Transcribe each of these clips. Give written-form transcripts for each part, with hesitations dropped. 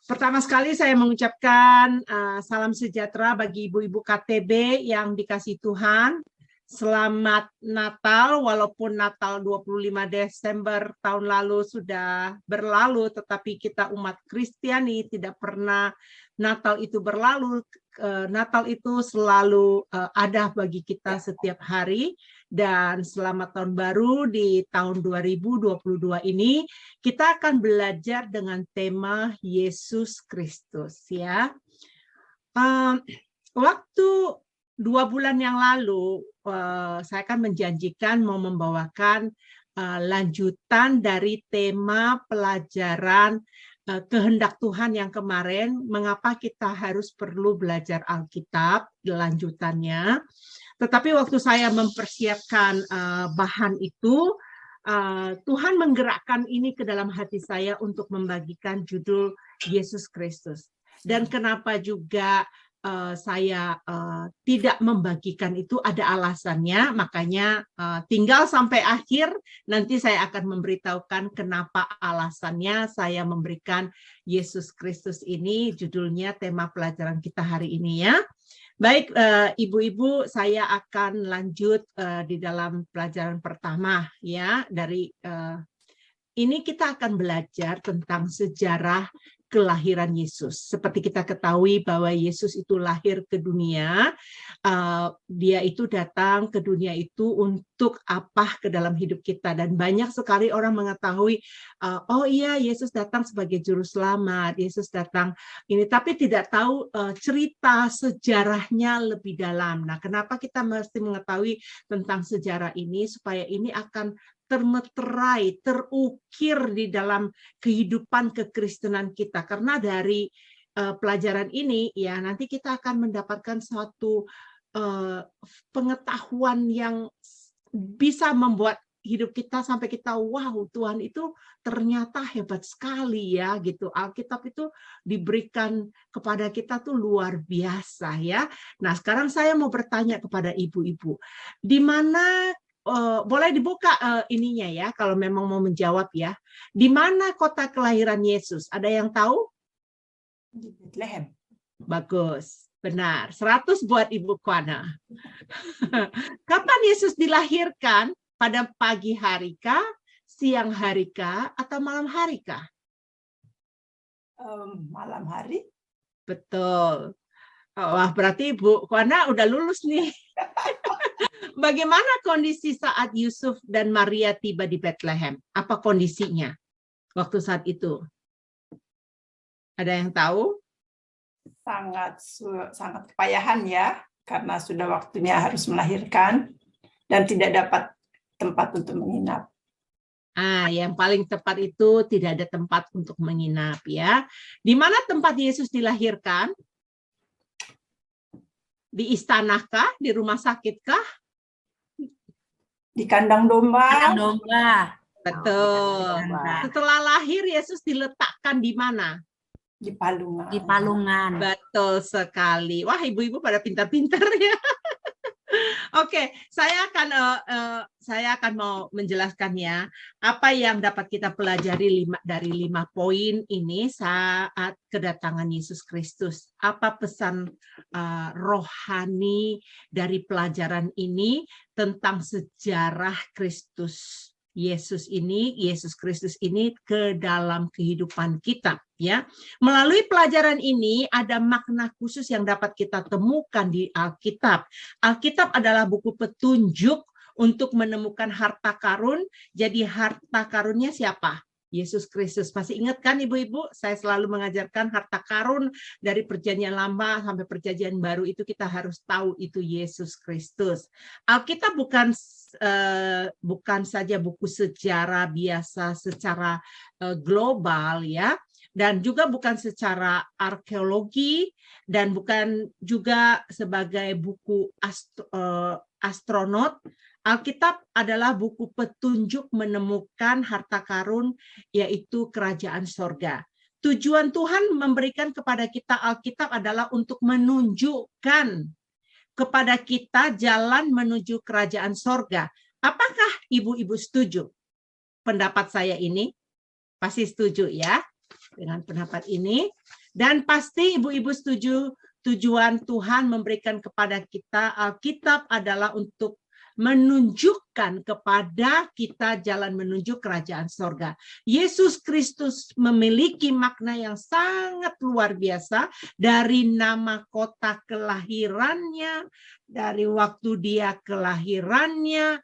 Pertama sekali saya mengucapkan salam sejahtera bagi ibu-ibu KTB yang dikasihi Tuhan. Selamat Natal, walaupun Natal 25 Desember tahun lalu sudah berlalu, tetapi kita umat Kristiani tidak pernah Natal itu berlalu. Natal itu selalu ada bagi kita setiap hari. Dan selamat tahun baru di tahun 2022 ini, kita akan belajar dengan tema Yesus Kristus, ya. Waktu 2 bulan yang lalu, saya akan menjanjikan mau membawakan lanjutan dari tema pelajaran kehendak Tuhan yang kemarin, mengapa kita harus perlu belajar Alkitab, lanjutannya. Tetapi waktu saya mempersiapkan bahan itu, Tuhan menggerakkan ini ke dalam hati saya untuk membagikan judul Yesus Kristus. Dan kenapa juga saya tidak membagikan itu, ada alasannya, makanya tinggal sampai akhir, nanti saya akan memberitahukan kenapa alasannya saya memberikan Yesus Kristus ini, judulnya tema pelajaran kita hari ini, ya. Baik, ibu-ibu, saya akan lanjut di dalam pelajaran pertama, ya. Dari ini kita akan belajar tentang sejarah kelahiran Yesus. Seperti kita ketahui bahwa Yesus itu lahir ke dunia, dia itu datang ke dunia itu untuk apa ke dalam hidup kita. Dan banyak sekali orang mengetahui, oh iya Yesus datang sebagai juru selamat, Yesus datang ini, tapi tidak tahu cerita sejarahnya lebih dalam. Nah, kenapa kita mesti mengetahui tentang sejarah ini? Supaya ini akan termeterai, terukir di dalam kehidupan kekristenan kita. Karena dari pelajaran ini, ya nanti kita akan mendapatkan suatu pengetahuan yang bisa membuat hidup kita sampai kita, wow, Tuhan itu ternyata hebat sekali, ya gitu. Alkitab itu diberikan kepada kita tuh luar biasa, ya. Nah, sekarang saya mau bertanya kepada ibu-ibu, di mana boleh dibuka ininya, ya, kalau memang mau menjawab, ya. Di mana kota kelahiran Yesus? Ada yang tahu? Di Bethlehem. Bagus, benar. 100 buat Ibu Kwana. Kapan Yesus dilahirkan? Pada pagi harikah, siang harikah, atau malam harikah? Malam hari. Betul. Wah, berarti Ibu Kwana udah lulus nih. Bagaimana kondisi saat Yusuf dan Maria tiba di Bethlehem? Apa kondisinya waktu saat itu? Ada yang tahu? Sangat kepayahan, ya, karena sudah waktunya harus melahirkan dan tidak dapat tempat untuk menginap. Yang paling tepat itu tidak ada tempat untuk menginap, ya. Di mana tempat Yesus dilahirkan? Di istanakah? Di rumah sakitkah? Di kandang domba. Kandang domba. Betul. Setelah lahir, Yesus diletakkan di mana? Di palungan. Di palungan. Betul sekali. Wah, ibu-ibu pada pintar-pintar, ya. Oke, saya akan mau menjelaskan, ya, apa yang dapat kita pelajari dari 5 poin ini saat kedatangan Yesus Kristus. Apa pesan rohani dari pelajaran ini tentang sejarah Kristus Yesus Kristus ini ke dalam kehidupan kita, ya. Melalui pelajaran ini ada makna khusus yang dapat kita temukan di Alkitab. Alkitab adalah buku petunjuk untuk menemukan harta karun. Jadi harta karunnya siapa? Yesus Kristus. Masih ingat kan ibu-ibu? Saya selalu mengajarkan harta karun dari perjanjian lama sampai perjanjian baru itu kita harus tahu itu Yesus Kristus. Alkitab bukan saja buku sejarah biasa secara global, ya, dan juga bukan secara arkeologi, dan bukan juga sebagai buku astronot. Alkitab adalah buku petunjuk menemukan harta karun, yaitu kerajaan sorga. Tujuan Tuhan memberikan kepada kita Alkitab adalah untuk menunjukkan kepada kita jalan menuju kerajaan sorga. Apakah ibu-ibu setuju pendapat saya ini? Pasti setuju, ya, dengan pendapat ini. Dan pasti ibu-ibu setuju tujuan Tuhan memberikan kepada kita Alkitab adalah untuk menunjukkan kepada kita jalan menuju kerajaan sorga. Yesus Kristus memiliki makna yang sangat luar biasa dari nama kota kelahirannya, dari waktu dia kelahirannya,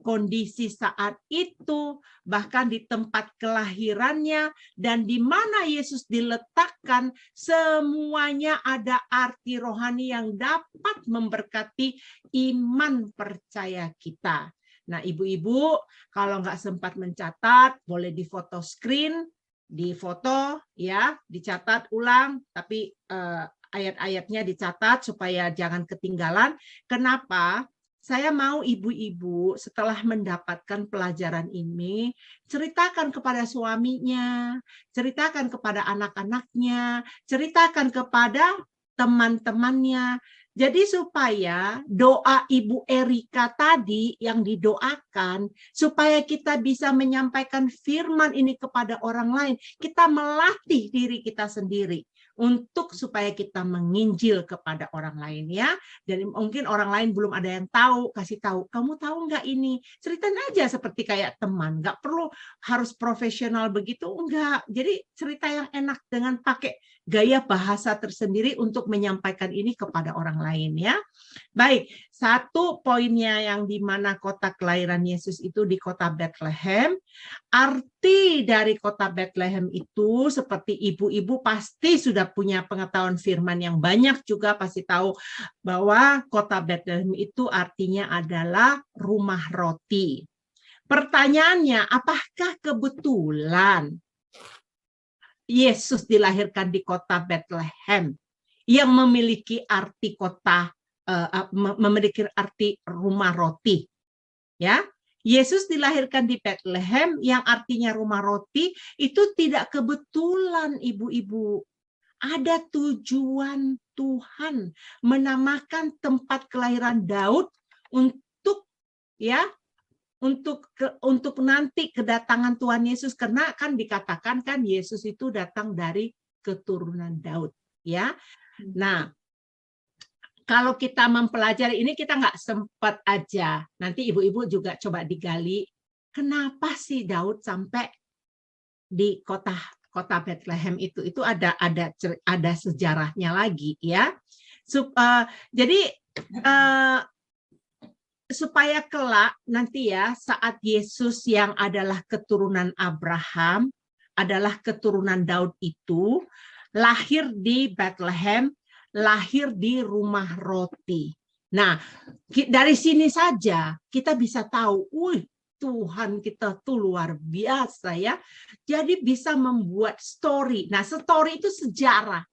kondisi saat itu, bahkan di tempat kelahirannya, dan di mana Yesus diletakkan, semuanya ada arti rohani yang dapat memberkati iman percaya kita. Nah, ibu-ibu, kalau nggak sempat mencatat, boleh di foto screen, difoto, ya, dicatat ulang, tapi ayat-ayatnya dicatat supaya jangan ketinggalan. Kenapa? Saya mau ibu-ibu setelah mendapatkan pelajaran ini, ceritakan kepada suaminya, ceritakan kepada anak-anaknya, ceritakan kepada teman-temannya. Jadi supaya doa Ibu Erika tadi yang didoakan, supaya kita bisa menyampaikan firman ini kepada orang lain, kita melatih diri kita sendiri untuk supaya kita menginjil kepada orang lain, ya. Jadi mungkin orang lain belum ada yang tahu, kasih tahu, kamu tahu nggak ini? Ceritain aja seperti kayak teman, nggak perlu harus profesional begitu, enggak. Jadi cerita yang enak dengan pakai gaya bahasa tersendiri untuk menyampaikan ini kepada orang lain, ya. Baik, satu poinnya yang di mana kota kelahiran Yesus itu di kota Bethlehem. Arti dari kota Bethlehem itu seperti ibu-ibu pasti sudah punya pengetahuan firman yang banyak, juga pasti tahu bahwa kota Bethlehem itu artinya adalah rumah roti. Pertanyaannya, apakah kebetulan Yesus dilahirkan di kota Bethlehem yang memiliki arti kota, memiliki arti rumah roti, ya? Yesus dilahirkan di Bethlehem yang artinya rumah roti, itu tidak kebetulan, ibu-ibu. Ada tujuan Tuhan menamakan tempat kelahiran Daud untuk, ya, untuk nanti kedatangan Tuhan Yesus, karena kan dikatakan kan Yesus itu datang dari keturunan Daud, ya. Nah, kalau kita mempelajari ini, kita nggak sempat aja. Nanti ibu-ibu juga coba digali, kenapa sih Daud sampai di kota Bethlehem itu ada sejarahnya lagi, ya. Jadi supaya kelak nanti, ya, saat Yesus yang adalah keturunan Abraham, adalah keturunan Daud itu lahir di Bethlehem, lahir di rumah roti. Nah, dari sini saja kita bisa tahu, Tuhan kita tuh luar biasa, ya. Jadi bisa membuat story. Nah, story itu sejarah.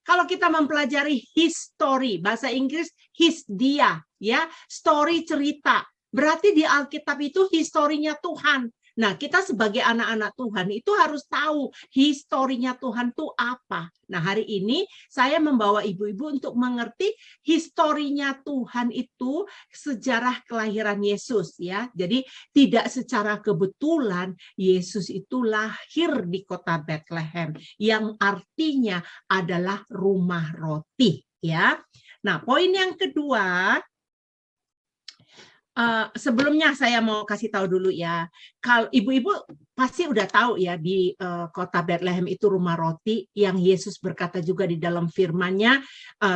Kalau kita mempelajari history, bahasa Inggris hisdia, ya, story cerita. Berarti di Alkitab itu historinya Tuhan. Nah, kita sebagai anak-anak Tuhan itu harus tahu historinya Tuhan itu apa. Nah, hari ini saya membawa ibu-ibu untuk mengerti historinya Tuhan itu, sejarah kelahiran Yesus, ya. Jadi tidak secara kebetulan Yesus itu lahir di kota Bethlehem yang artinya adalah rumah roti, ya. Nah, poin yang kedua, sebelumnya saya mau kasih tahu dulu, ya. Kalau ibu-ibu pasti udah tahu, ya, di kota Bethlehem itu rumah roti yang Yesus berkata juga di dalam firman-Nya.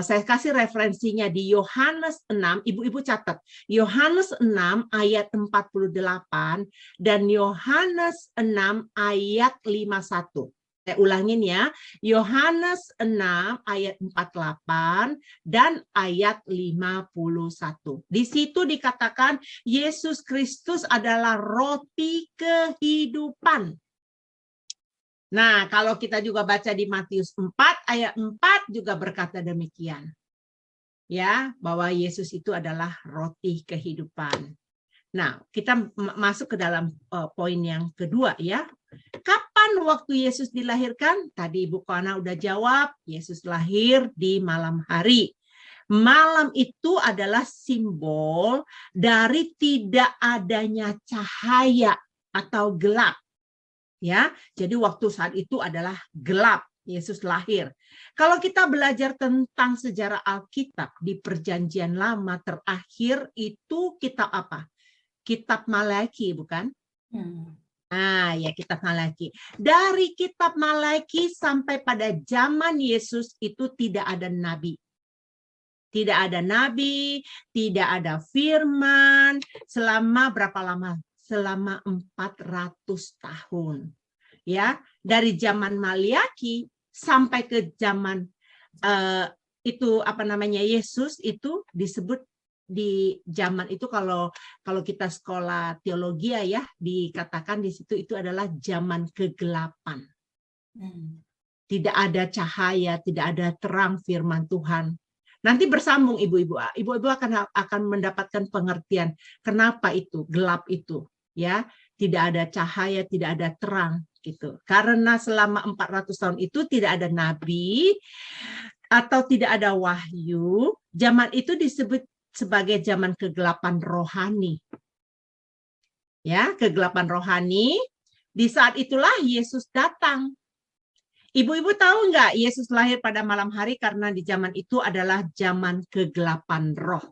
Saya kasih referensinya di Yohanes 6, ibu-ibu catat. Yohanes 6 ayat 48 dan Yohanes 6 ayat 51. Saya ulangin, ya. Yohanes 6 ayat 48 dan ayat 51. Di situ dikatakan Yesus Kristus adalah roti kehidupan. Nah, kalau kita juga baca di Matius 4 ayat 4 juga berkata demikian. Ya, bahwa Yesus itu adalah roti kehidupan. Nah, kita masuk ke dalam poin yang kedua, ya. Kapan waktu Yesus dilahirkan? Tadi Ibu Koana udah jawab, Yesus lahir di malam hari. Malam itu adalah simbol dari tidak adanya cahaya atau gelap. Ya, jadi waktu saat itu adalah gelap. Yesus lahir. Kalau kita belajar tentang sejarah Alkitab di Perjanjian Lama, terakhir itu kitab apa? Kitab Malaki, bukan? Nah, ya kitab Malaki. Dari kitab Malaki sampai pada zaman Yesus itu tidak ada nabi. Tidak ada nabi, tidak ada firman. Selama berapa lama? Selama 400 tahun. Ya, dari zaman Malaki sampai ke zaman itu apa namanya Yesus itu disebut di zaman itu kalau kita sekolah teologi ya dikatakan di situ itu adalah zaman kegelapan. Tidak ada cahaya, tidak ada terang firman Tuhan. Nanti bersambung ibu-ibu akan mendapatkan pengertian kenapa itu gelap itu ya, tidak ada cahaya, tidak ada terang gitu. Karena selama 400 tahun itu tidak ada nabi atau tidak ada wahyu, zaman itu disebut sebagai zaman kegelapan rohani. Ya, kegelapan rohani. Di saat itulah Yesus datang. Ibu-ibu tahu nggak Yesus lahir pada malam hari karena di zaman itu adalah zaman kegelapan roh.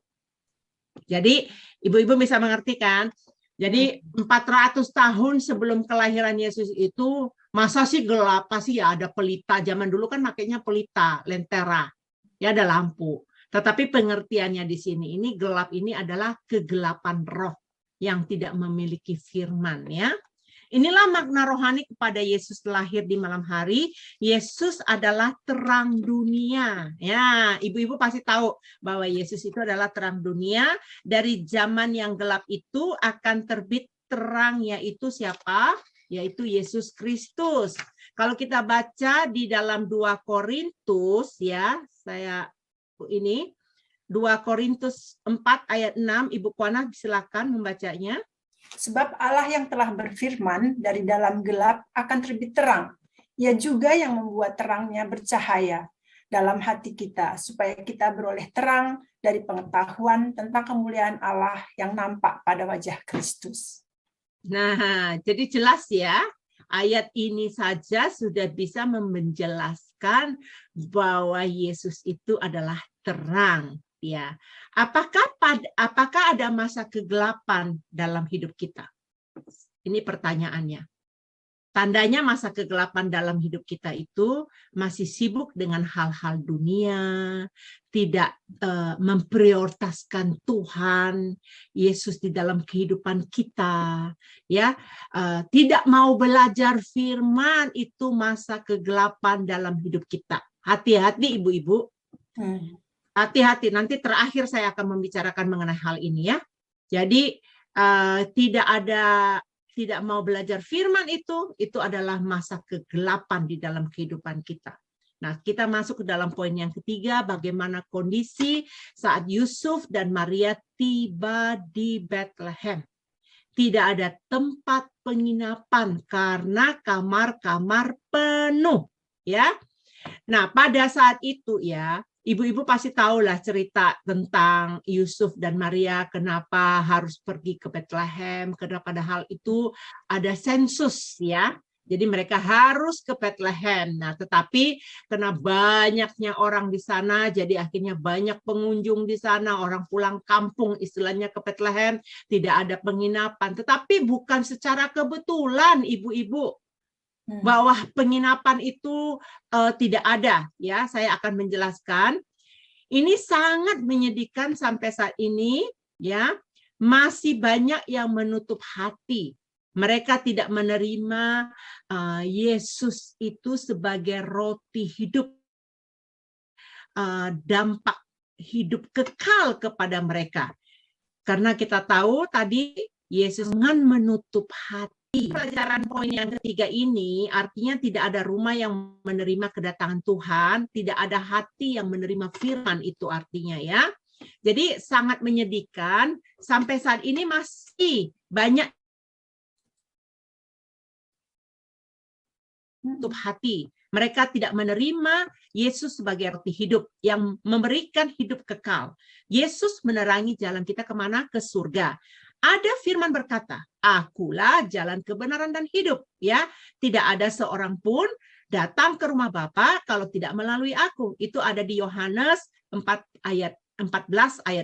Jadi ibu-ibu bisa mengerti kan? Jadi 400 tahun sebelum kelahiran Yesus itu masa sih gelap? Pasti ya ada pelita. Zaman dulu kan makanya pelita, lentera. Ya ada lampu. Tetapi pengertiannya di sini ini gelap ini adalah kegelapan roh yang tidak memiliki firman ya. Inilah makna rohani kepada Yesus lahir di malam hari. Yesus adalah terang dunia. Ya, ibu-ibu pasti tahu bahwa Yesus itu adalah terang dunia. Dari zaman yang gelap itu akan terbit terang, yaitu siapa? Yaitu Yesus Kristus. Kalau kita baca di dalam 2 Korintus ya, saya ini 2 Korintus 4 ayat 6, Ibu Kuana silakan membacanya. Sebab Allah yang telah berfirman dari dalam gelap akan terbit terang. Ia juga yang membuat terangnya bercahaya dalam hati kita, supaya kita beroleh terang dari pengetahuan tentang kemuliaan Allah yang nampak pada wajah Kristus. Nah, jadi jelas ya, ayat ini saja sudah bisa menjelaskan bahwa Yesus itu adalah terang. Ya, apakah ada masa kegelapan dalam hidup kita? Ini pertanyaannya. Tandanya masa kegelapan dalam hidup kita itu masih sibuk dengan hal-hal dunia, tidak memprioritaskan Tuhan, Yesus di dalam kehidupan kita, ya, tidak mau belajar firman, itu masa kegelapan dalam hidup kita. Hati-hati ibu-ibu. Hati-hati, nanti terakhir saya akan membicarakan mengenai hal ini ya. Jadi tidak mau belajar firman itu adalah masa kegelapan di dalam kehidupan kita. Nah, kita masuk ke dalam poin yang ketiga, bagaimana kondisi saat Yusuf dan Maria tiba di Bethlehem. Tidak ada tempat penginapan karena kamar-kamar penuh, ya. Nah, pada saat itu ya, ibu-ibu pasti tahulah cerita tentang Yusuf dan Maria, kenapa harus pergi ke Bethlehem, karena pada hal itu ada sensus ya. Jadi mereka harus ke Bethlehem. Nah, tetapi karena banyaknya orang di sana, jadi akhirnya banyak pengunjung di sana, orang pulang kampung istilahnya ke Bethlehem, tidak ada penginapan. Tetapi bukan secara kebetulan ibu-ibu. Bahwa penginapan itu tidak ada ya, saya akan menjelaskan. Ini sangat menyedihkan sampai saat ini ya, masih banyak yang menutup hati. Mereka tidak menerima Yesus itu sebagai roti hidup, dampak hidup kekal kepada mereka. Karena kita tahu tadi Yesus jangan menutup hati. Pelajaran poin yang ketiga ini artinya tidak ada rumah yang menerima kedatangan Tuhan, tidak ada hati yang menerima firman, itu artinya ya. Jadi sangat menyedihkan sampai saat ini masih banyak menutup hati. Mereka tidak menerima Yesus sebagai roti hidup yang memberikan hidup kekal. Yesus menerangi jalan kita kemana? Ke surga. Ada firman berkata, akulah jalan kebenaran dan hidup. Ya, tidak ada seorang pun datang ke rumah Bapa kalau tidak melalui aku. Itu ada di Yohanes 14 ayat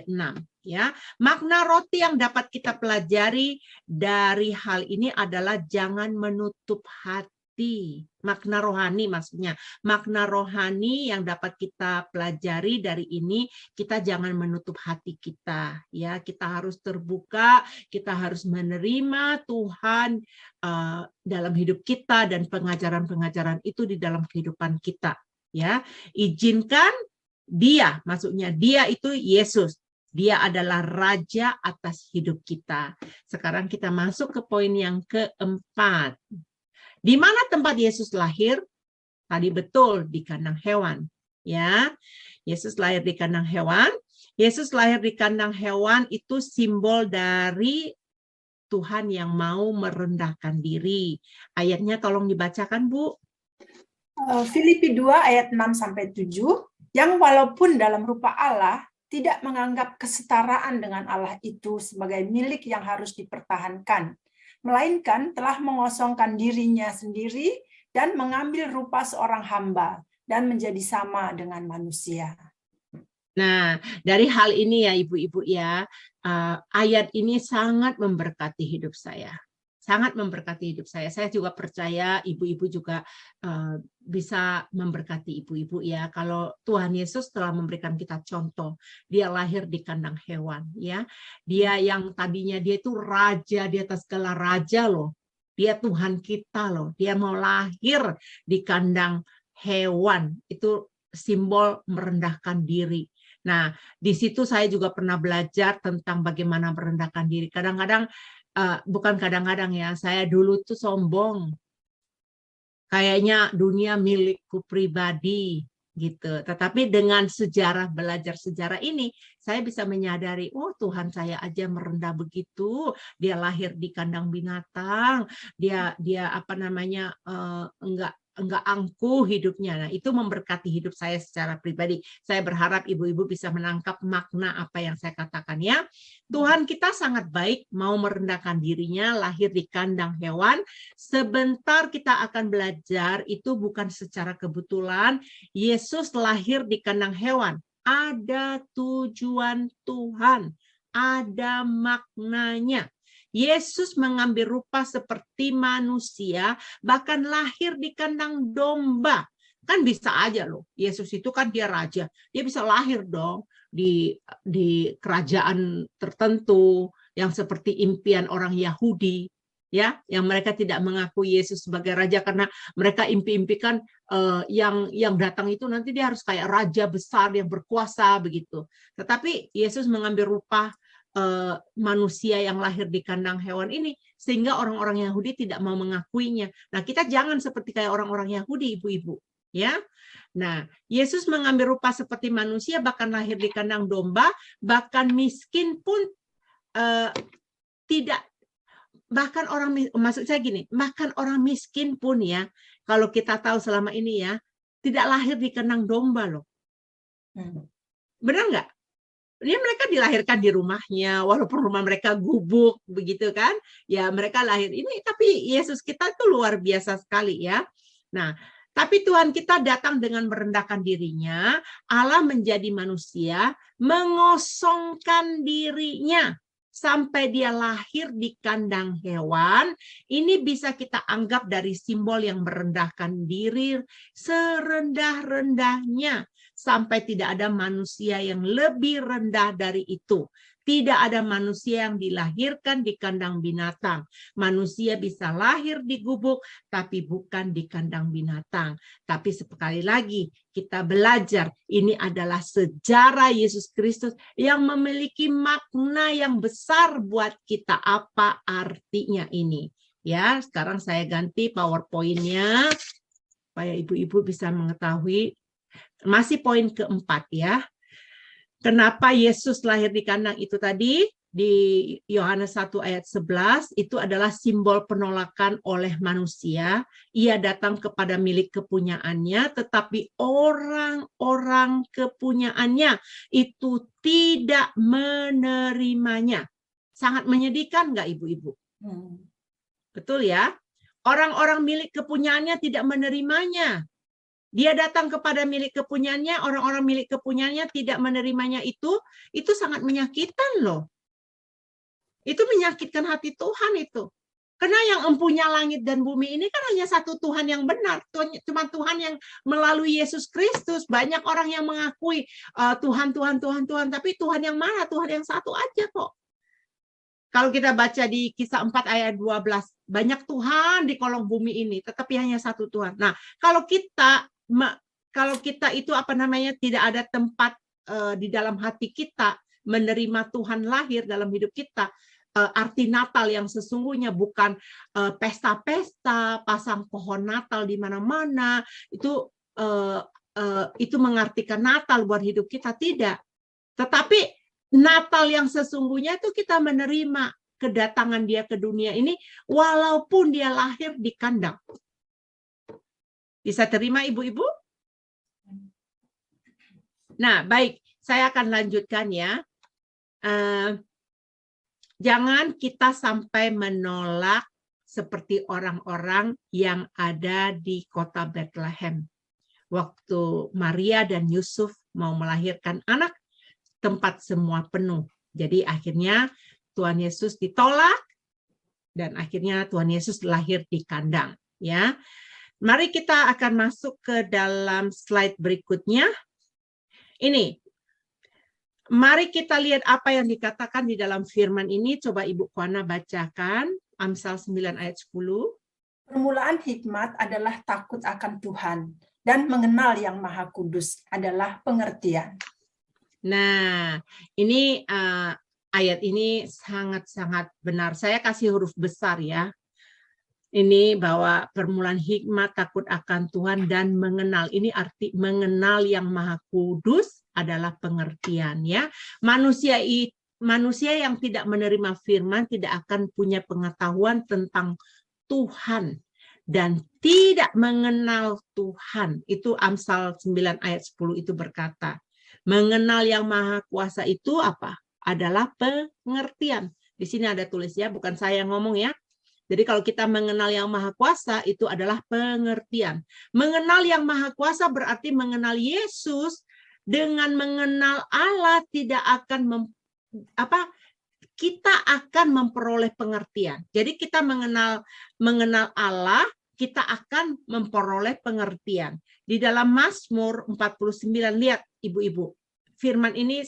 6. Ya, makna roti yang dapat kita pelajari dari hal ini adalah jangan menutup hati. Makna rohani maksudnya. Makna rohani yang dapat kita pelajari dari ini, kita jangan menutup hati kita. Ya, kita harus terbuka, kita harus menerima Tuhan dalam hidup kita dan pengajaran-pengajaran itu di dalam kehidupan kita. Ya, izinkan Dia, maksudnya Dia itu Yesus. Dia adalah raja atas hidup kita. Sekarang kita masuk ke poin yang keempat. Di mana tempat Yesus lahir? Tadi betul di kandang hewan. Ya, Yesus lahir di kandang hewan. Yesus lahir di kandang hewan itu simbol dari Tuhan yang mau merendahkan diri. Ayatnya tolong dibacakan, Bu. Filipi 2 ayat 6-7, yang walaupun dalam rupa Allah, tidak menganggap kesetaraan dengan Allah itu sebagai milik yang harus dipertahankan, melainkan telah mengosongkan dirinya sendiri dan mengambil rupa seorang hamba dan menjadi sama dengan manusia. Nah, dari hal ini ya Ibu-ibu ya, ayat ini sangat memberkati hidup saya. Sangat memberkati hidup saya. Saya juga percaya ibu-ibu juga bisa memberkati ibu-ibu ya. Kalau Tuhan Yesus telah memberikan kita contoh, Dia lahir di kandang hewan ya. Dia yang tadinya dia itu raja di atas segala raja loh. Dia Tuhan kita loh. Dia mau lahir di kandang hewan. Itu simbol merendahkan diri. Nah, di situ saya juga pernah belajar tentang bagaimana merendahkan diri. Kadang-kadang bukan kadang-kadang ya, saya dulu tuh sombong. Kayaknya dunia milikku pribadi gitu. Tetapi dengan belajar sejarah ini, saya bisa menyadari, oh Tuhan saya aja merendah begitu. Dia lahir di kandang binatang, dia apa namanya enggak angkuh hidupnya. Nah, itu memberkati hidup saya secara pribadi. Saya berharap ibu-ibu bisa menangkap makna apa yang saya katakan ya. Tuhan kita sangat baik, mau merendahkan dirinya, lahir di kandang hewan. Sebentar kita akan belajar, itu bukan secara kebetulan. Yesus lahir di kandang hewan. Ada tujuan Tuhan, ada maknanya. Yesus mengambil rupa seperti manusia, bahkan lahir di kandang domba. Kan bisa aja loh, Yesus itu kan dia raja, dia bisa lahir dong di kerajaan tertentu yang seperti impian orang Yahudi, ya, yang mereka tidak mengakui Yesus sebagai raja karena mereka impi-impikan yang datang itu nanti dia harus kayak raja besar yang berkuasa begitu. Tetapi Yesus mengambil rupa manusia yang lahir di kandang hewan ini sehingga orang-orang Yahudi tidak mau mengakuinya. Nah, kita jangan seperti kayak orang-orang Yahudi, ibu-ibu, ya. Nah, Yesus mengambil rupa seperti manusia, bahkan lahir di kandang domba, bahkan miskin pun tidak, bahkan maksud saya gini, bahkan orang miskin pun ya, kalau kita tahu selama ini ya, tidak lahir di kandang domba loh. Benar nggak? Ya, mereka dilahirkan di rumahnya, walaupun rumah mereka gubuk, begitu kan? Ya, mereka lahir ini, tapi Yesus kita itu luar biasa sekali ya. Nah, tapi Tuhan kita datang dengan merendahkan dirinya, Allah menjadi manusia, mengosongkan dirinya, sampai dia lahir di kandang hewan. Ini bisa kita anggap dari simbol yang merendahkan diri serendah-rendahnya. Sampai tidak ada manusia yang lebih rendah dari itu. Tidak ada manusia yang dilahirkan di kandang binatang. Manusia bisa lahir di gubuk, tapi bukan di kandang binatang. Tapi sekali lagi, kita belajar, ini adalah sejarah Yesus Kristus yang memiliki makna yang besar buat kita. Apa artinya ini? Ya, sekarang saya ganti PowerPoint-nya, supaya ibu-ibu bisa mengetahui. Masih poin keempat ya. Kenapa Yesus lahir di kandang itu tadi? Di Yohanes 1 ayat 11, itu adalah simbol penolakan oleh manusia. Ia datang kepada milik kepunyaannya, tetapi orang-orang kepunyaannya itu tidak menerimanya. Sangat menyedihkan nggak ibu-ibu? Betul ya? Orang-orang milik kepunyaannya tidak menerimanya. Dia datang kepada milik kepunyaannya, orang-orang milik kepunyaannya tidak menerimanya. Itu sangat menyakitkan loh. Itu menyakitkan hati Tuhan itu. Karena yang empunya langit dan bumi ini kan hanya satu Tuhan yang benar. Cuma Tuhan yang melalui Yesus Kristus. Banyak orang yang mengakui Tuhan, Tuhan, Tuhan, Tuhan. Tapi Tuhan yang mana? Tuhan yang satu aja kok. Kalau kita baca di Kisah 4 ayat 12. Banyak Tuhan di kolong bumi ini. Tetapi hanya satu Tuhan. Nah, kalau kita itu tidak ada tempat di dalam hati kita menerima Tuhan lahir dalam hidup kita, arti Natal yang sesungguhnya bukan pesta-pesta, pasang pohon Natal di mana-mana, itu mengartikan Natal buat hidup kita, tidak. Tetapi Natal yang sesungguhnya itu kita menerima kedatangan Dia ke dunia ini walaupun Dia lahir di kandang. Bisa terima ibu-ibu? Nah, baik, saya akan lanjutkan ya. Jangan kita sampai menolak seperti orang-orang yang ada di kota Bethlehem. Waktu Maria dan Yusuf mau melahirkan anak, tempat semua penuh. Jadi akhirnya Tuhan Yesus ditolak dan akhirnya Tuhan Yesus lahir di kandang. Ya, mari kita akan masuk ke dalam slide berikutnya. Ini. Mari kita lihat apa yang dikatakan di dalam firman ini. Coba Ibu Kuana bacakan. Amsal 9 ayat 10. Permulaan hikmat adalah takut akan Tuhan, dan mengenal yang Maha Kudus adalah pengertian. Nah, ini ayat ini sangat-sangat benar. Saya kasih huruf besar ya. Ini bahwa permulaan hikmat takut akan Tuhan dan mengenal. Ini arti mengenal yang Maha Kudus adalah pengertian ya. Manusia yang tidak menerima firman tidak akan punya pengetahuan tentang Tuhan dan tidak mengenal Tuhan. Itu Amsal 9 ayat 10 itu berkata. Mengenal yang Maha Kuasa itu apa? Adalah pengertian. Di sini ada tulis ya, bukan saya yang ngomong ya. Jadi kalau kita mengenal yang Maha Kuasa itu adalah pengertian. Mengenal yang Maha Kuasa berarti mengenal Yesus. Dengan mengenal Allah tidak akan kita akan memperoleh pengertian. Jadi kita mengenal Allah, kita akan memperoleh pengertian. Di dalam Mazmur 49, lihat ibu-ibu. Firman ini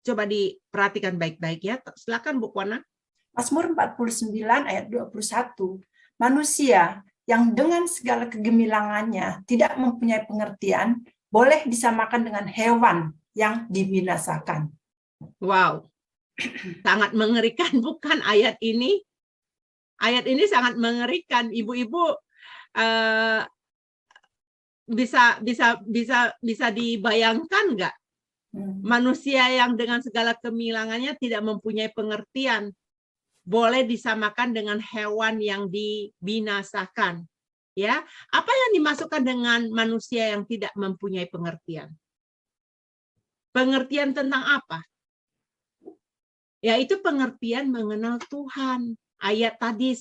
coba diperhatikan baik-baik ya. Silakan Bu Kuana. Mazmur 49 ayat 21. Manusia yang dengan segala kegemilangannya tidak mempunyai pengertian, boleh disamakan dengan hewan yang dibinasakan. Wow, sangat mengerikan bukan ayat ini? Ayat ini sangat mengerikan, ibu-ibu. Bisa dibayangkan nggak? Manusia yang dengan segala kegemilangannya tidak mempunyai pengertian, boleh disamakan dengan hewan yang dibinasakan. Ya, apa yang dimasukkan dengan manusia yang tidak mempunyai pengertian? Pengertian tentang apa? Yaitu pengertian mengenal Tuhan. Ayat tadi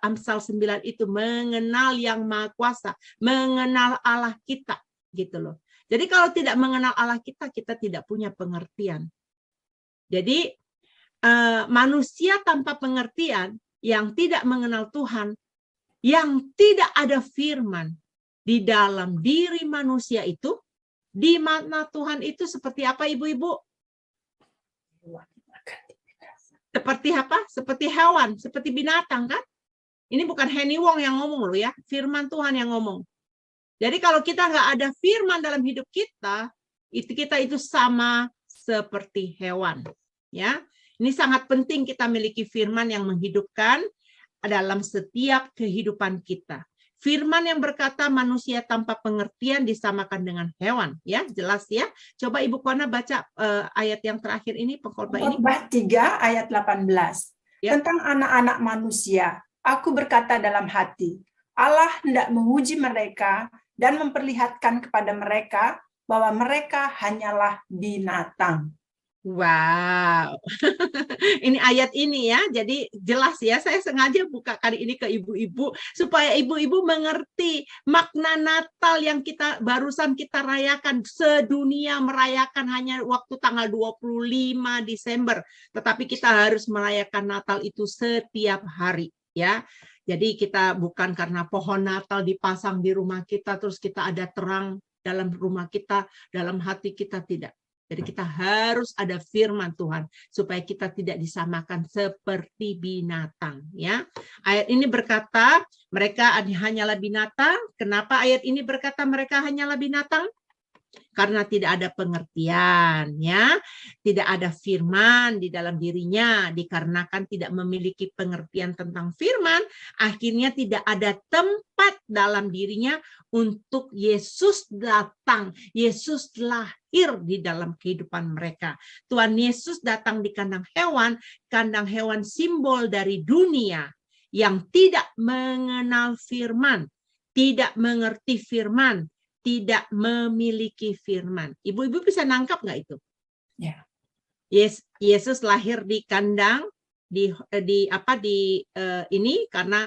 Amsal 9 itu mengenal yang Maha Kuasa, mengenal Allah kita, gitu loh. Jadi kalau tidak mengenal Allah kita, kita tidak punya pengertian. Jadi manusia tanpa pengertian yang tidak mengenal Tuhan, yang tidak ada firman di dalam diri manusia itu, di mata Tuhan itu seperti apa ibu-ibu? Seperti apa? Seperti hewan, seperti binatang kan? Ini bukan Henny Wong yang ngomong loh ya, firman Tuhan yang ngomong. Jadi kalau kita nggak ada firman dalam hidup kita itu sama seperti hewan. Ya, ini sangat penting kita miliki firman yang menghidupkan dalam setiap kehidupan kita. Firman yang berkata manusia tanpa pengertian disamakan dengan hewan, ya jelas ya. Coba Ibu Kuana baca ayat yang terakhir ini, pengkhotbah ini. Pengkhotbah 3 ayat 18. Ya. Tentang anak-anak manusia, aku berkata dalam hati, Allah hendak menguji mereka dan memperlihatkan kepada mereka bahwa mereka hanyalah binatang. Wow, ini ayat ini ya, jadi jelas ya. Saya sengaja buka kali ini ke ibu-ibu supaya ibu-ibu mengerti makna Natal yang barusan kita rayakan. Sedunia merayakan hanya waktu tanggal 25 Desember, tetapi kita harus merayakan Natal itu setiap hari ya. Jadi kita bukan karena pohon Natal dipasang di rumah kita terus kita ada terang dalam rumah kita, dalam hati kita, tidak. Jadi kita harus ada firman Tuhan supaya kita tidak disamakan seperti binatang ya. Ayat ini berkata mereka hanyalah binatang. Kenapa ayat ini berkata mereka hanyalah binatang? Karena tidak ada pengertian ya, tidak ada firman di dalam dirinya, dikarenakan tidak memiliki pengertian tentang firman, akhirnya tidak ada tempat dalam dirinya untuk Yesus datang. Yesus lahir di dalam kehidupan mereka. Tuhan Yesus datang di kandang hewan simbol dari dunia yang tidak mengenal firman, tidak mengerti firman, tidak memiliki firman. Ibu-ibu bisa nangkap nggak itu? Ya. Yesus lahir di kandang ini karena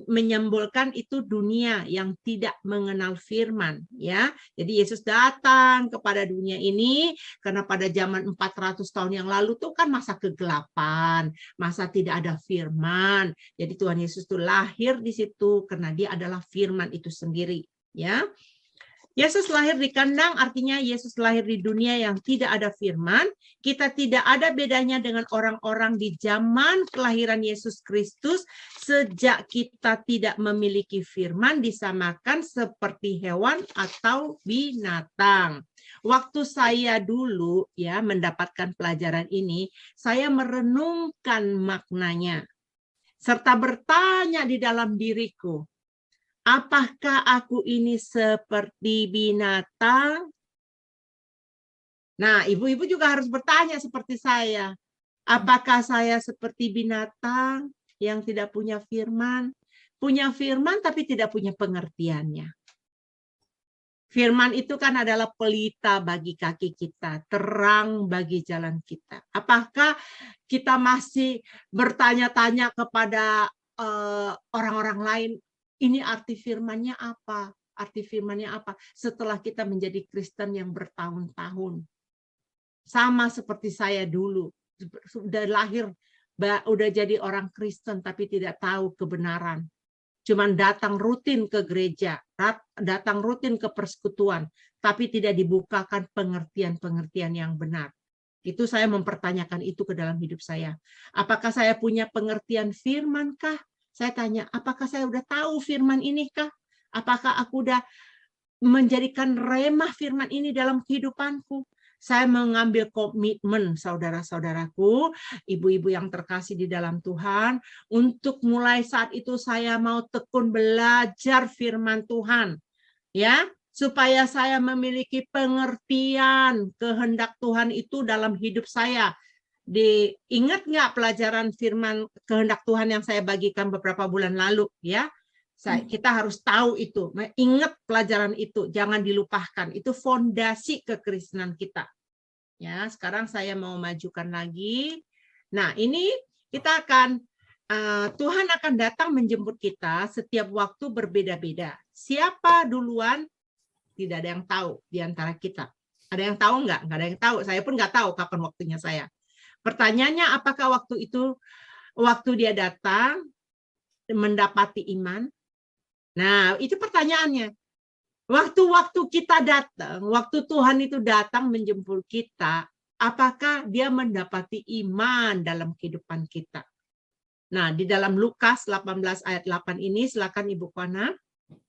menyimbolkan itu dunia yang tidak mengenal firman ya. Jadi Yesus datang kepada dunia ini karena pada zaman 400 tahun yang lalu tuh kan masa kegelapan, masa tidak ada firman. Jadi Tuhan Yesus tuh lahir di situ karena dia adalah firman itu sendiri ya. Yesus lahir di kandang artinya Yesus lahir di dunia yang tidak ada firman. Kita tidak ada bedanya dengan orang-orang di zaman kelahiran Yesus Kristus. Sejak kita tidak memiliki firman disamakan seperti hewan atau binatang. Waktu saya dulu ya mendapatkan pelajaran ini, saya merenungkan maknanya serta bertanya di dalam diriku, apakah aku ini seperti binatang? Nah, ibu-ibu juga harus bertanya seperti saya. Apakah saya seperti binatang yang tidak punya firman? Punya firman tapi tidak punya pengertiannya. Firman itu kan adalah pelita bagi kaki kita, terang bagi jalan kita. Apakah kita masih bertanya-tanya kepada orang-orang lain, ini arti firmannya apa? Arti firmannya apa? Setelah kita menjadi Kristen yang bertahun-tahun. Sama seperti saya dulu. Sudah lahir, udah jadi orang Kristen, tapi tidak tahu kebenaran. Cuman datang rutin ke gereja, datang rutin ke persekutuan, tapi tidak dibukakan pengertian-pengertian yang benar. Itu saya mempertanyakan itu ke dalam hidup saya. Apakah saya punya pengertian firman kah? Saya tanya, apakah saya udah tahu firman ini kah? Apakah aku udah menjadikan remah firman ini dalam kehidupanku? Saya mengambil komitmen, saudara-saudaraku, ibu-ibu yang terkasih di dalam Tuhan, untuk mulai saat itu saya mau tekun belajar firman Tuhan, ya, supaya saya memiliki pengertian kehendak Tuhan itu dalam hidup saya. Diingat nggak pelajaran firman kehendak Tuhan yang saya bagikan beberapa bulan lalu, ya? Kita harus tahu itu, ingat pelajaran itu, jangan dilupakan. Itu fondasi kekristenan kita. Ya, sekarang saya mau majukan lagi. Nah, ini kita akan Tuhan akan datang menjemput kita setiap waktu berbeda-beda. Siapa duluan? Tidak ada yang tahu di antara kita. Ada yang tahu nggak? Nggak ada yang tahu. Saya pun nggak tahu kapan waktunya saya. Pertanyaannya, apakah waktu itu, waktu dia datang, mendapati iman? Nah, itu pertanyaannya. Waktu-waktu kita datang, waktu Tuhan itu datang menjemput kita, apakah dia mendapati iman dalam kehidupan kita? Nah, di dalam Lukas 18 ayat 8 ini, silakan Ibu Kwana.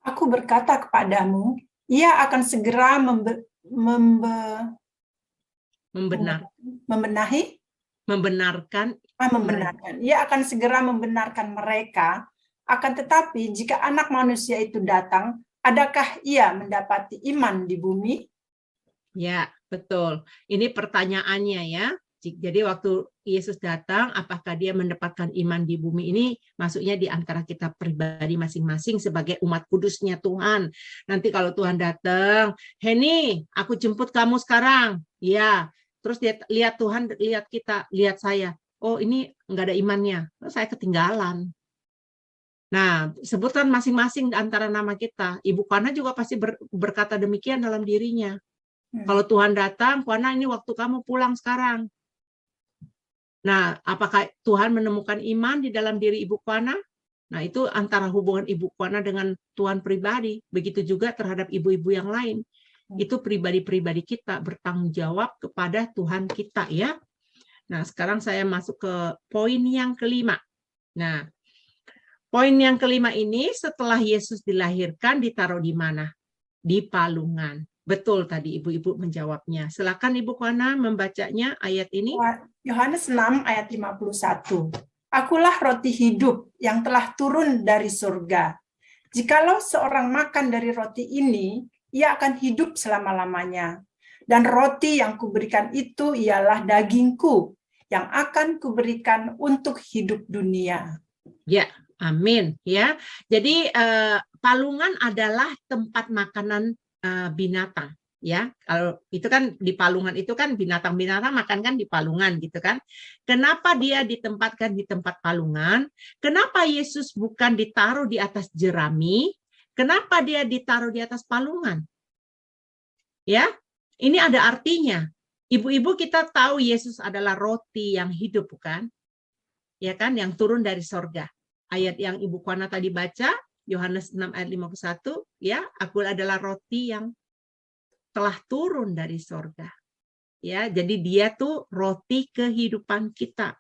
Aku berkata kepadamu, ia akan segera membenarkan. Ia akan segera membenarkan mereka. Akan tetapi jika anak manusia itu datang, adakah ia mendapati iman di bumi? Ya, betul. Ini pertanyaannya ya. Jadi waktu Yesus datang, apakah dia mendapatkan iman di bumi ini? Maksudnya di antara kita pribadi masing-masing sebagai umat kudusnya Tuhan. Nanti kalau Tuhan datang, Heni, aku jemput kamu sekarang. Ya, terus dia lihat Tuhan, lihat kita, lihat saya, oh ini nggak ada imannya, saya ketinggalan. Nah, sebutkan masing-masing antara nama kita. Ibu Kana juga pasti berkata demikian dalam dirinya. Kalau Tuhan datang, Kana ini waktu kamu pulang sekarang. Nah, apakah Tuhan menemukan iman di dalam diri Ibu Kana? Nah, itu antara hubungan Ibu Kana dengan Tuhan pribadi. Begitu juga terhadap ibu-ibu yang lain. Itu pribadi-pribadi kita bertanggung jawab kepada Tuhan kita, ya. Nah, sekarang saya masuk ke poin yang kelima. Nah, poin yang kelima ini, setelah Yesus dilahirkan, ditaruh di mana? Di palungan. Betul tadi ibu-ibu menjawabnya. Silakan Ibu Kana membacanya ayat ini. Yohanes 6 ayat 51. Akulah roti hidup yang telah turun dari surga. Jikalau seorang makan dari roti ini, ia akan hidup selama-lamanya. Dan roti yang kuberikan itu ialah dagingku yang akan kuberikan untuk hidup dunia. Ya, amin. Ya, jadi palungan adalah tempat makanan binatang. Ya, kalau itu kan di palungan itu kan binatang-binatang makan kan di palungan gitu kan. Kenapa dia ditempatkan di tempat palungan? Kenapa Yesus bukan ditaruh di atas jerami? Kenapa dia ditaruh di atas palungan? Ya, ini ada artinya. Ibu-ibu kita tahu Yesus adalah roti yang hidup, bukan? Ya kan, yang turun dari sorga. Ayat yang Ibu Kana tadi baca, Yohanes 6 ayat 51, ya, aku adalah roti yang telah turun dari sorga. Ya, jadi dia tuh roti kehidupan kita.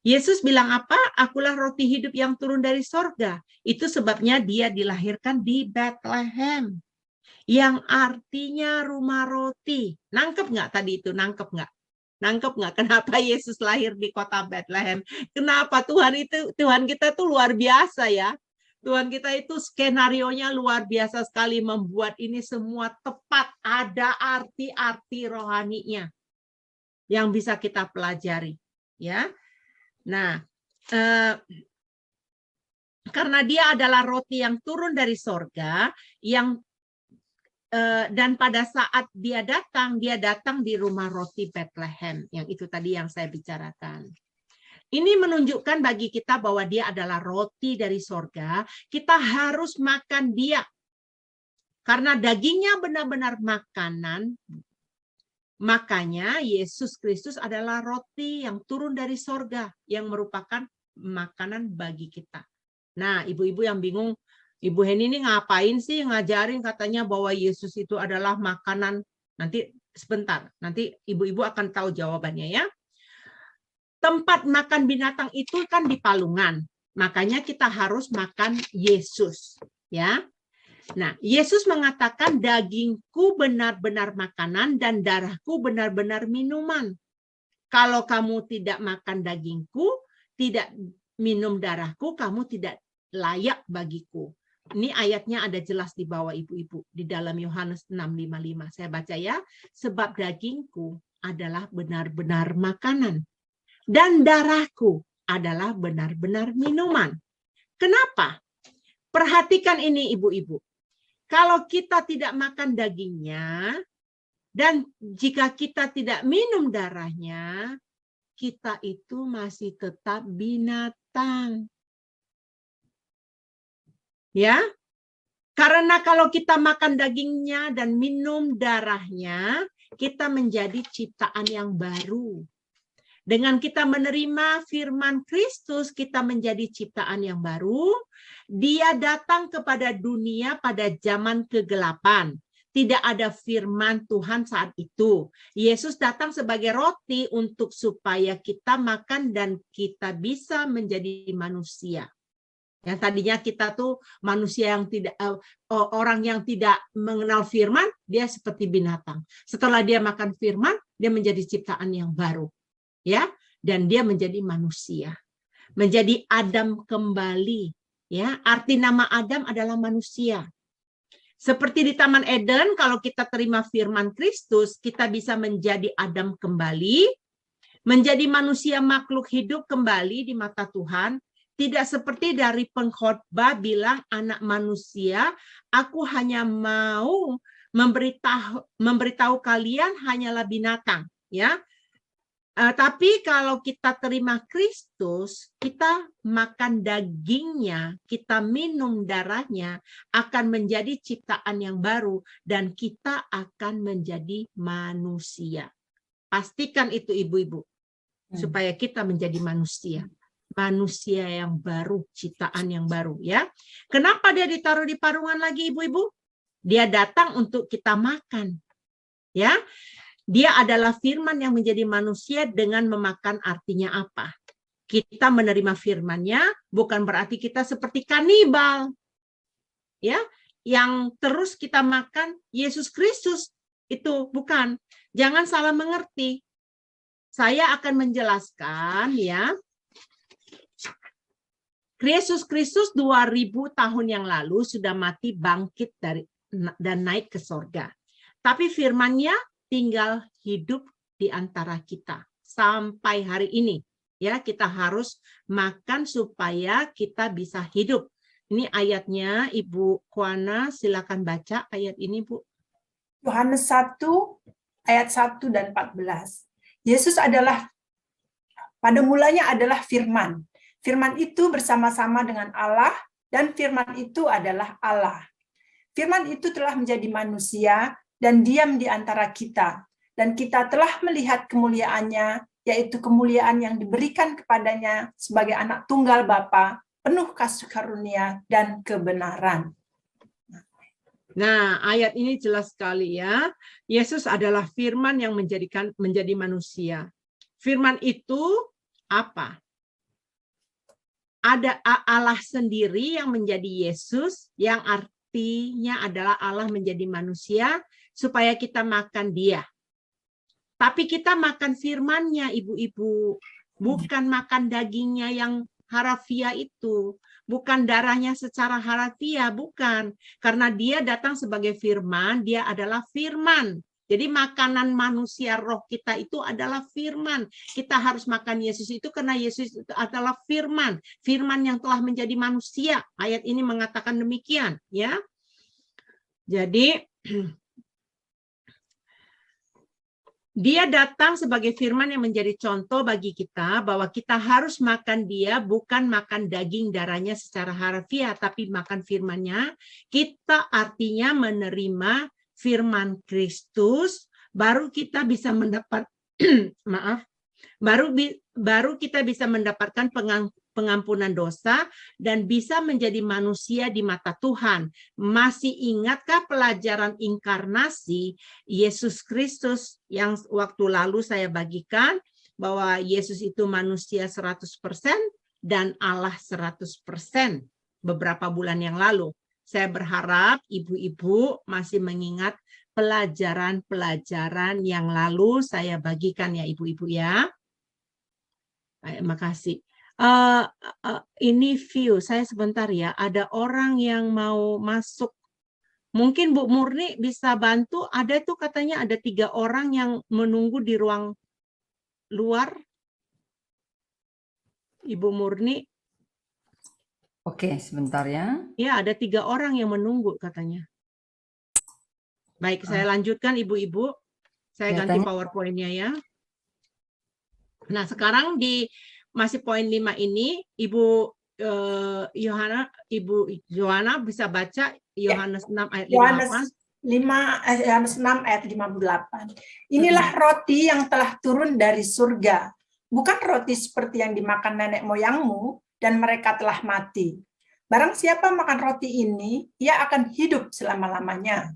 Yesus bilang apa? Akulah roti hidup yang turun dari sorga. Itu sebabnya dia dilahirkan di Bethlehem, yang artinya rumah roti. Nangkep nggak tadi itu? Nangkep nggak? Nangkep nggak kenapa Yesus lahir di kota Bethlehem? Kenapa Tuhan kita tuh luar biasa, ya. Tuhan kita itu skenarionya luar biasa sekali, membuat ini semua tepat, ada arti-arti rohaninya yang bisa kita pelajari, ya. Nah, karena dia adalah roti yang turun dari sorga, dan pada saat dia datang di rumah roti Bethlehem, yang itu tadi yang saya bicarakan. Ini menunjukkan bagi kita bahwa dia adalah roti dari sorga. Kita harus makan dia. Karena dagingnya benar-benar makanan. Makanya Yesus Kristus adalah roti yang turun dari sorga. Yang merupakan makanan bagi kita. Nah, ibu-ibu yang bingung, Ibu Heni ini ngapain sih ngajarin katanya bahwa Yesus itu adalah makanan. Nanti sebentar, nanti ibu-ibu akan tahu jawabannya, ya. Tempat makan binatang itu kan di palungan. Makanya kita harus makan Yesus, ya. Nah, Yesus mengatakan dagingku benar-benar makanan dan darahku benar-benar minuman. Kalau kamu tidak makan dagingku, tidak minum darahku, kamu tidak layak bagiku. Ini ayatnya ada jelas di bawah ibu-ibu di dalam Yohanes 6:55. Saya baca, ya. Sebab dagingku adalah benar-benar makanan. Dan darahku adalah benar-benar minuman. Kenapa? Perhatikan ini ibu-ibu. Kalau kita tidak makan dagingnya, dan jika kita tidak minum darahnya, kita itu masih tetap binatang. Ya, karena kalau kita makan dagingnya dan minum darahnya, kita menjadi ciptaan yang baru. Dengan kita menerima firman Kristus, kita menjadi ciptaan yang baru. Dia datang kepada dunia pada zaman kegelapan. Tidak ada firman Tuhan saat itu. Yesus datang sebagai roti untuk supaya kita makan dan kita bisa menjadi manusia. Yang tadinya kita tuh manusia yang tidak, orang yang tidak mengenal firman, dia seperti binatang. Setelah dia makan firman, dia menjadi ciptaan yang baru. Ya, dan dia menjadi manusia, menjadi Adam kembali. Ya, arti nama Adam adalah manusia. Seperti di Taman Eden, kalau kita terima firman Kristus, kita bisa menjadi Adam kembali, menjadi manusia makhluk hidup kembali di mata Tuhan. Tidak seperti dari pengkhotbah bilang, anak manusia, aku hanya mau memberitahu kalian hanyalah binatang. ya. Tapi kalau kita terima Kristus, kita makan dagingnya, kita minum darahnya, akan menjadi ciptaan yang baru, dan kita akan menjadi manusia. Pastikan itu ibu-ibu, supaya kita menjadi manusia. Manusia yang baru, ciptaan yang baru, ya. Kenapa dia ditaruh di parungan lagi, ibu-ibu? Dia datang untuk kita makan, ya. Dia adalah firman yang menjadi manusia dengan memakan. Artinya apa? Kita menerima firman-Nya bukan berarti kita seperti kanibal, ya, yang terus kita makan Yesus Kristus. Itu bukan. Jangan salah mengerti. Saya akan menjelaskan, ya. Yesus Kristus 2000 tahun yang lalu sudah mati, bangkit dan naik ke sorga. Tapi firman-Nya tinggal hidup di antara kita sampai hari ini, ya. Kita harus makan supaya kita bisa hidup. Ini ayatnya, Ibu Kuana, silakan baca ayat ini, Bu. Yohanes 1 ayat 1 dan 14. Yesus adalah, pada mulanya adalah firman. Firman itu bersama-sama dengan Allah, dan firman itu adalah Allah. Firman itu telah menjadi manusia dan diam di antara kita. Dan kita telah melihat kemuliaannya, yaitu kemuliaan yang diberikan kepadanya sebagai anak tunggal Bapa, penuh kasih karunia dan kebenaran. Nah, ayat ini jelas sekali, ya. Yesus adalah firman yang menjadi manusia. Firman itu apa? Ada Allah sendiri yang menjadi Yesus, yang artinya adalah Allah menjadi manusia, supaya kita makan Dia. Tapi kita makan firman-Nya, ibu-ibu. Bukan makan dagingnya yang harafiah itu. Bukan darahnya secara harafiah, bukan. Karena Dia datang sebagai firman, Dia adalah firman. Jadi makanan manusia roh kita itu adalah firman. Kita harus makan Yesus itu karena Yesus itu adalah firman. Firman yang telah menjadi manusia. Ayat ini mengatakan demikian, ya. Jadi Dia datang sebagai firman yang menjadi contoh bagi kita bahwa kita harus makan Dia, bukan makan daging darahnya secara harafiah, tapi makan firman-Nya. Kita artinya menerima firman Kristus, baru kita bisa mendapat baru kita bisa mendapatkan pengampunan dosa dan bisa menjadi manusia di mata Tuhan. Masih ingatkah pelajaran inkarnasi Yesus Kristus yang waktu lalu saya bagikan, bahwa Yesus itu manusia 100% dan Allah 100% beberapa bulan yang lalu. Saya berharap ibu-ibu masih mengingat pelajaran-pelajaran yang lalu saya bagikan, ya ibu-ibu, ya. Terima kasih. Ini view saya sebentar, ya. Ada orang yang mau masuk. Mungkin Bu Murni bisa bantu. Ada tuh katanya ada 3 orang yang menunggu di ruang luar. Ibu Murni. Oke, sebentar ya. Ya, ada 3 orang yang menunggu katanya. Baik, saya lanjutkan ibu-ibu. Saya ganti PowerPoint-nya, ya. Nah, sekarang di masih poin 5 ini, Ibu Johanna bisa baca Yohanes 6 ayat 58. Yohanes 6 ayat 58. Inilah roti yang telah turun dari surga. Bukan roti seperti yang dimakan nenek moyangmu, dan mereka telah mati. Barang siapa makan roti ini, ia akan hidup selama-lamanya.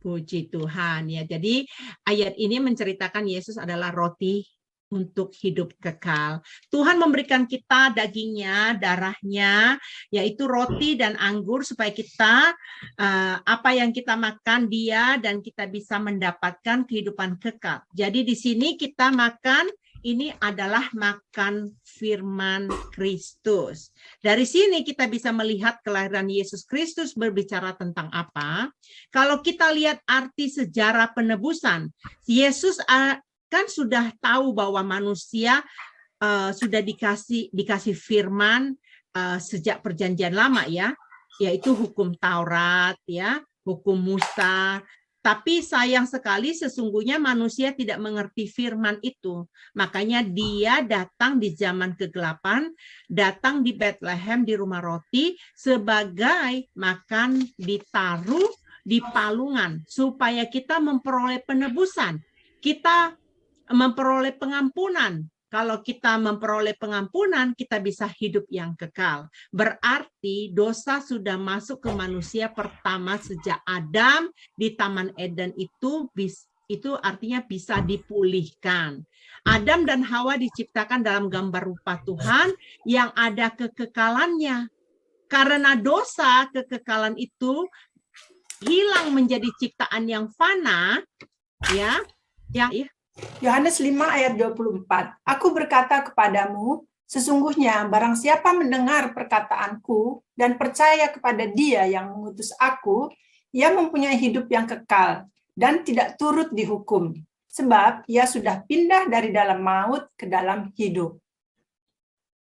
Puji Tuhan, ya. Jadi ayat ini menceritakan Yesus adalah roti untuk hidup kekal. Tuhan memberikan kita dagingnya, darahnya, yaitu roti dan anggur, supaya kita apa yang kita makan Dia dan kita bisa mendapatkan kehidupan kekal. Jadi di sini kita makan, ini adalah makan firman Kristus. Dari sini kita bisa melihat kelahiran Yesus Kristus berbicara tentang apa. Kalau kita lihat arti sejarah penebusan, Yesus kan sudah tahu bahwa manusia sudah dikasih firman sejak perjanjian lama, ya, yaitu hukum Taurat, ya, hukum Musa, Tapi sayang sekali sesungguhnya manusia tidak mengerti firman itu. Makanya dia datang di zaman kegelapan, datang di Bethlehem di rumah roti sebagai makan ditaruh di palungan supaya kita memperoleh penebusan. Kita memperoleh pengampunan. Kalau kita memperoleh pengampunan, kita bisa hidup yang kekal. Berarti dosa sudah masuk ke manusia pertama sejak Adam di Taman Eden itu artinya bisa dipulihkan. Adam dan Hawa diciptakan dalam gambar rupa Tuhan yang ada kekekalannya. Karena dosa, kekekalan itu hilang menjadi ciptaan yang fana, ya, Yohanes 5 ayat 24. Aku berkata kepadamu, sesungguhnya barang siapa mendengar perkataanku dan percaya kepada Dia yang mengutus aku, ia mempunyai hidup yang kekal dan tidak turut dihukum, sebab ia sudah pindah dari dalam maut ke dalam hidup.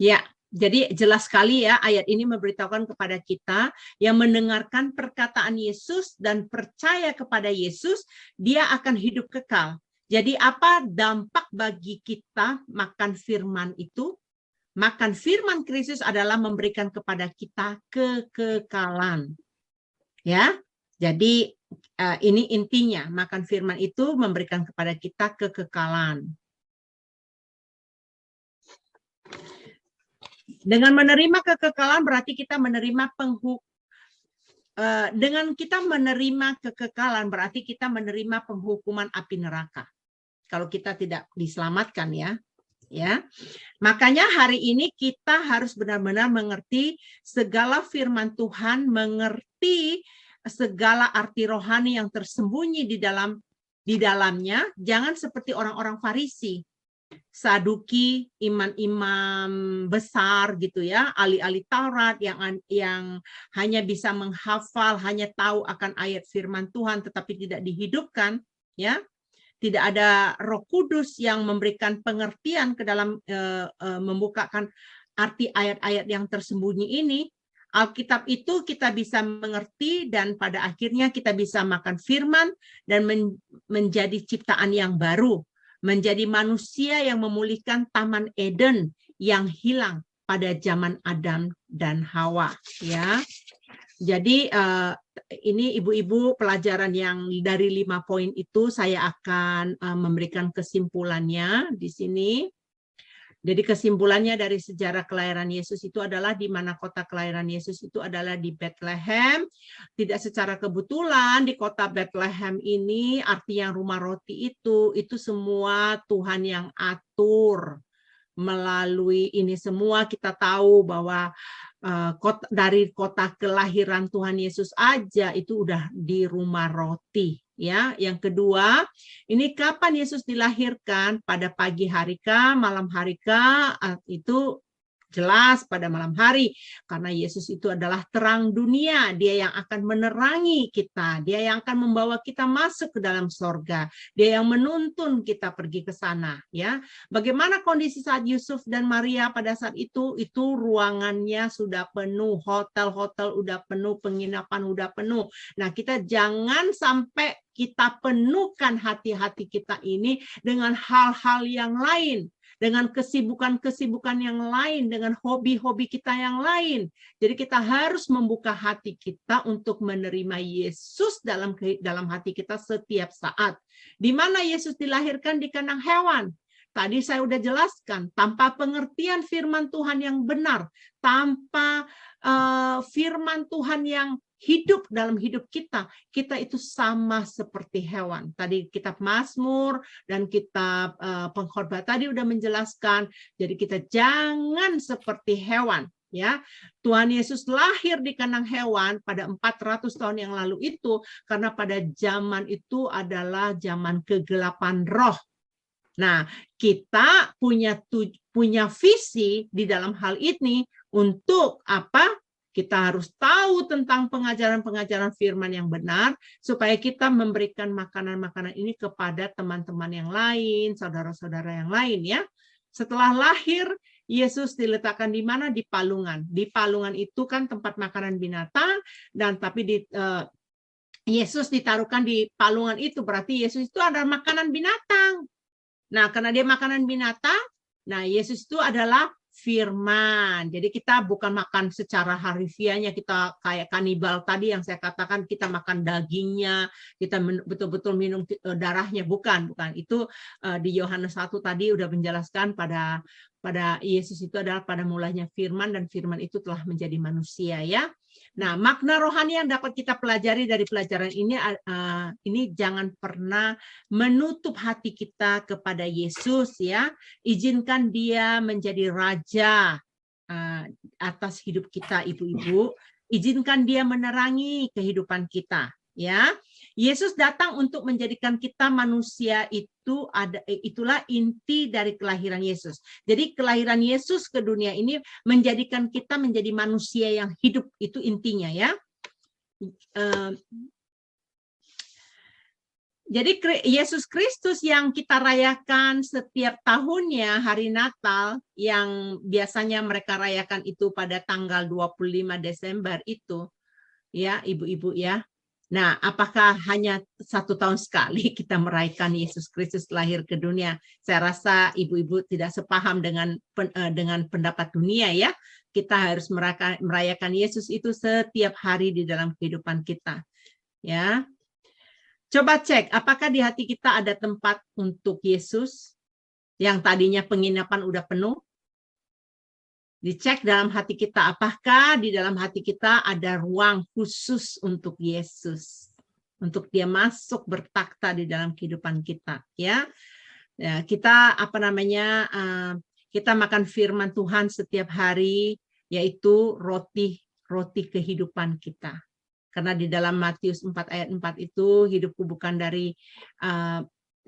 Ya, jadi jelas sekali ya ayat ini memberitahukan kepada kita yang mendengarkan perkataan Yesus dan percaya kepada Yesus, dia akan hidup kekal. Jadi apa dampak bagi kita makan firman itu? Makan firman Kristus adalah memberikan kepada kita kekekalan. Ya, jadi ini intinya, makan firman itu memberikan kepada kita kekekalan. Dengan menerima kekekalan berarti kita menerima dengan kita menerima kekekalan berarti kita menerima penghukuman api neraka. Kalau kita tidak diselamatkan ya. Makanya hari ini kita harus benar-benar mengerti segala firman Tuhan, mengerti segala arti rohani yang tersembunyi di dalamnya. Jangan seperti orang-orang Farisi, Saduki, imam-imam besar gitu ya, ahli-ahli Taurat yang hanya bisa menghafal, hanya tahu akan ayat firman Tuhan tetapi tidak dihidupkan, ya. Tidak ada Roh Kudus yang memberikan pengertian ke dalam membukakan arti ayat-ayat yang tersembunyi ini. Alkitab itu kita bisa mengerti dan pada akhirnya kita bisa makan firman dan menjadi ciptaan yang baru, menjadi manusia yang memulihkan Taman Eden yang hilang pada zaman Adam dan Hawa, ya. Jadi ini ibu-ibu pelajaran yang dari 5 poin itu saya akan memberikan kesimpulannya di sini. Jadi kesimpulannya dari sejarah kelahiran Yesus itu adalah di mana kota kelahiran Yesus itu adalah di Bethlehem. Tidak secara kebetulan di kota Bethlehem ini artinya rumah roti itu semua Tuhan yang atur. Melalui ini semua kita tahu bahwa dari kota kelahiran Tuhan Yesus aja itu udah di rumah roti, ya. Yang kedua, ini kapan Yesus dilahirkan? Pada pagi hari kah, malam hari kah? Itu jelas pada malam hari, karena Yesus itu adalah terang dunia. Dia yang akan menerangi kita, dia yang akan membawa kita masuk ke dalam sorga, dia yang menuntun kita pergi ke sana, ya. Bagaimana kondisi saat Yusuf dan Maria pada saat itu ruangannya sudah penuh, hotel-hotel udah penuh, penginapan udah penuh. Nah, kita jangan sampai kita penuhkan hati-hati kita ini dengan hal-hal yang lain, dengan kesibukan-kesibukan yang lain, dengan hobi-hobi kita yang lain. Jadi kita harus membuka hati kita untuk menerima Yesus dalam hati kita setiap saat. Di mana Yesus dilahirkan? Di kandang hewan. Tadi saya udah jelaskan, tanpa pengertian firman Tuhan yang benar, tanpa firman Tuhan yang hidup dalam hidup kita itu sama seperti hewan. Tadi kitab Mazmur dan kitab pengkhotbah tadi udah menjelaskan, jadi kita jangan seperti hewan, ya. Tuhan Yesus lahir di kandang hewan pada 400 tahun yang lalu itu karena pada zaman itu adalah zaman kegelapan roh. Nah, kita punya visi di dalam hal ini untuk apa? Kita harus tahu tentang pengajaran-pengajaran firman yang benar supaya kita memberikan makanan-makanan ini kepada teman-teman yang lain, saudara-saudara yang lain, ya. Setelah lahir, Yesus diletakkan di mana? Di palungan. Di palungan itu kan tempat makanan binatang, dan tapi Yesus ditaruhkan di palungan itu, berarti Yesus itu adalah makanan binatang. Nah, karena dia makanan binatang, nah Yesus itu adalah firman. Jadi kita bukan makan secara harfiahnya, kita kayak kanibal tadi yang saya katakan, kita makan dagingnya, kita betul-betul minum darahnya, bukan. Itu di Yohanes 1 tadi udah menjelaskan pada Yesus itu adalah pada mulanya firman, dan firman itu telah menjadi manusia, ya. Nah, makna rohani yang dapat kita pelajari dari pelajaran ini jangan pernah menutup hati kita kepada Yesus, ya. Izinkan dia menjadi raja atas hidup kita, ibu-ibu. Izinkan dia menerangi kehidupan kita, ya. Yesus datang untuk menjadikan kita manusia, itulah inti dari kelahiran Yesus. Jadi kelahiran Yesus ke dunia ini menjadikan kita menjadi manusia yang hidup, itu intinya, ya. Jadi Yesus Kristus yang kita rayakan setiap tahunnya, hari Natal, yang biasanya mereka rayakan itu pada tanggal 25 Desember itu, ya ibu-ibu, ya. Nah, apakah hanya 1 tahun sekali kita merayakan Yesus Kristus lahir ke dunia? Saya rasa ibu-ibu tidak sepaham dengan pendapat dunia, ya. Kita harus merayakan Yesus itu setiap hari di dalam kehidupan kita, ya. Coba cek, apakah di hati kita ada tempat untuk Yesus yang tadinya penginapan udah penuh? Dicek dalam hati kita, apakah di dalam hati kita ada ruang khusus untuk Yesus, untuk dia masuk bertakhta di dalam kehidupan kita, ya. Kita kita makan firman Tuhan setiap hari, yaitu roti kehidupan kita. Karena di dalam Matius 4 ayat 4 itu, hidupku bukan dari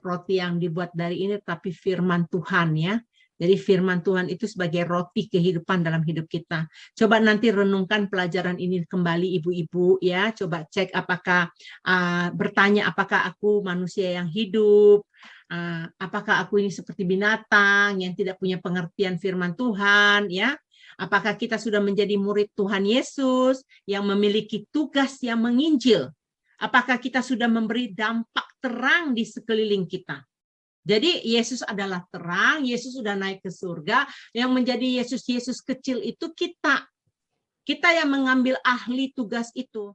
roti yang dibuat dari ini, tapi firman Tuhan, ya. Jadi firman Tuhan itu sebagai roti kehidupan dalam hidup kita. Coba nanti renungkan pelajaran ini kembali, ibu-ibu, ya. Coba cek apakah bertanya, apakah aku manusia yang hidup, apakah aku ini seperti binatang yang tidak punya pengertian firman Tuhan, ya. Apakah kita sudah menjadi murid Tuhan Yesus yang memiliki tugas yang menginjil? Apakah kita sudah memberi dampak terang di sekeliling kita? Jadi Yesus adalah terang, Yesus sudah naik ke surga, yang menjadi Yesus kecil itu kita. Kita yang mengambil ahli tugas itu.